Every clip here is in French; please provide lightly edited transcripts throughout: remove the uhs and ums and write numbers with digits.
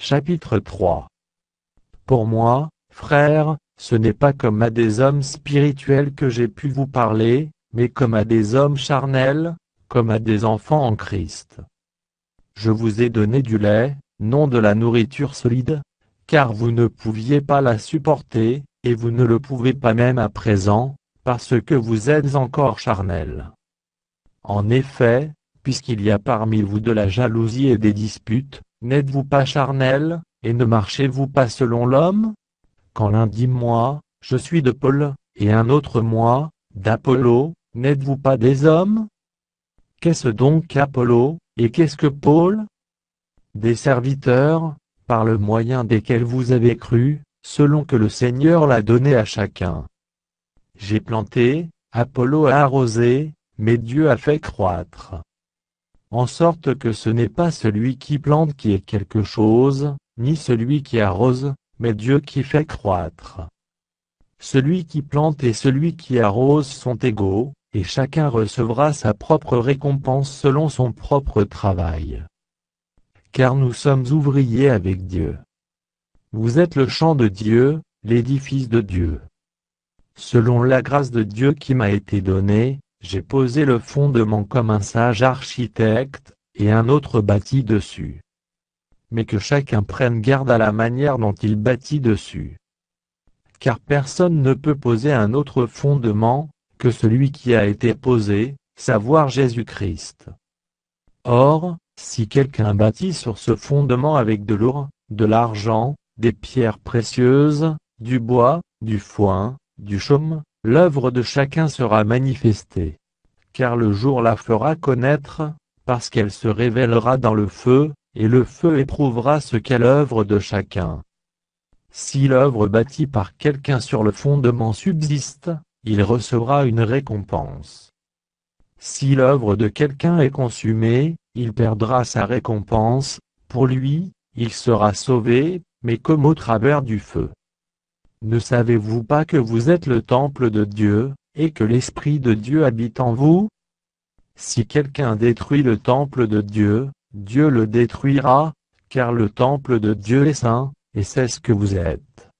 Chapitre 3. Pour moi, frères, ce n'est pas comme à des hommes spirituels que j'ai pu vous parler, mais comme à des hommes charnels, comme à des enfants en Christ. Je vous ai donné du lait, non de la nourriture solide, car vous ne pouviez pas la supporter, et vous ne le pouvez pas même à présent, parce que vous êtes encore charnels. En effet, puisqu'il y a parmi vous de la jalousie et des disputes, n'êtes-vous pas charnels, et ne marchez-vous pas selon l'homme? Quand l'un dit moi, je suis de Paul, et un autre moi, d'Apollo, n'êtes-vous pas des hommes? Qu'est-ce donc qu'Apollo, et qu'est-ce que Paul? Des serviteurs, par le moyen desquels vous avez cru, selon que le Seigneur l'a donné à chacun. J'ai planté, Apollo a arrosé, mais Dieu a fait croître. En sorte que ce n'est pas celui qui plante qui est quelque chose, ni celui qui arrose, mais Dieu qui fait croître. Celui qui plante et celui qui arrose sont égaux, et chacun recevra sa propre récompense selon son propre travail. Car nous sommes ouvriers avec Dieu. Vous êtes le champ de Dieu, l'édifice de Dieu. Selon la grâce de Dieu qui m'a été donnée, j'ai posé le fondement comme un sage architecte, et un autre bâtit dessus. Mais que chacun prenne garde à la manière dont il bâtit dessus. Car personne ne peut poser un autre fondement, que celui qui a été posé, savoir Jésus-Christ. Or, si quelqu'un bâtit sur ce fondement avec de l'or, de l'argent, des pierres précieuses, du bois, du foin, du chaume, l'œuvre de chacun sera manifestée. Car le jour la fera connaître, parce qu'elle se révélera dans le feu, et le feu éprouvera ce qu'est l'œuvre de chacun. Si l'œuvre bâtie par quelqu'un sur le fondement subsiste, il recevra une récompense. Si l'œuvre de quelqu'un est consumée, il perdra sa récompense, pour lui, il sera sauvé, mais comme au travers du feu. Ne savez-vous pas que vous êtes le temple de Dieu, et que l'Esprit de Dieu habite en vous? Si quelqu'un détruit le temple de Dieu, Dieu le détruira, car le temple de Dieu est saint, et c'est ce que vous êtes.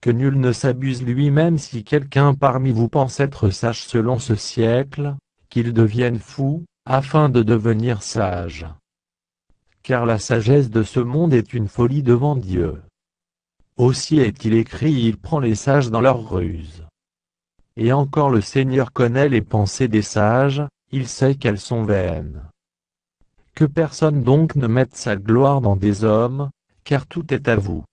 Que nul ne s'abuse lui-même. Si quelqu'un parmi vous pense être sage selon ce siècle, qu'il devienne fou, afin de devenir sage. Car la sagesse de ce monde est une folie devant Dieu. Aussi est-il écrit: il prend les sages dans leur ruse. Et encore le Seigneur connaît les pensées des sages, il sait qu'elles sont vaines. Que personne donc ne mette sa gloire dans des hommes, car tout est à vous.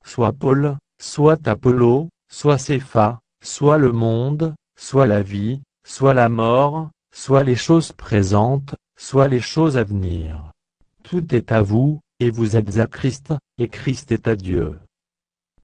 Soit Paul, soit Apollo, soit Cépha, soit le monde, soit la vie, soit la mort, soit les choses présentes, soit les choses à venir. Tout est à vous, et vous êtes à Christ, et Christ est à Dieu.